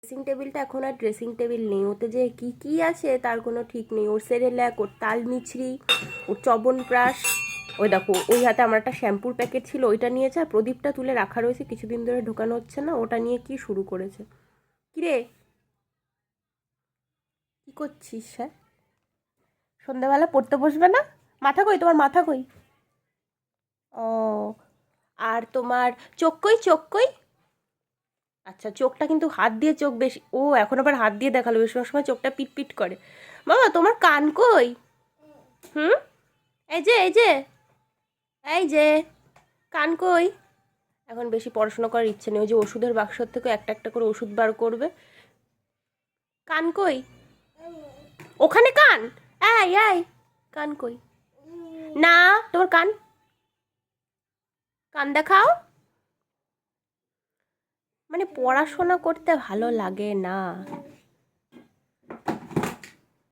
Dressing টেবিলটা এখন আর dressing table নেই, ওতে যে কি কি আছে তার কোনো ঠিক নেই। ওর সেরেল্যাক, ওর তাল মিছরি, ওর চবনপ্রাশ, ওই দেখো ওই হাতে আমার একটা শ্যাম্পুর প্যাকেট ছিল ওইটা নিয়েছে, আর প্রদীপটা তুলে রাখা রয়েছে, কিছুদিন ধরে ঢোকানো হচ্ছে না, ওটা নিয়ে কি শুরু করেছে। কিরে কি করছিস স্যার? সন্ধ্যাবেলা পড়তে বসবে না? মাথা কই তোমার, মাথা কই? ও, আর তোমার চোখ কই, চোখ কই? আচ্ছা, চোখটা কিন্তু হাত দিয়ে চোখ বেশি, ও এখন আবার হাত দিয়ে দেখালো, বেশি সময় চোখটা পিট পিট করে। বাবা তোমার কান কই? হুম, এই যে এই যে এই যে কান কই? এখন বেশি পড়াশোনা করার ইচ্ছে নেই, ওই যে ওষুধের বাক্সর থেকে একটা একটা করে ওষুধ বার করবে। কান কই? ওখানে কান? এই এই, কান কই? না, তোমার কান, কান দেখাও। মানে পড়াশোনা করতে ভালো লাগে না।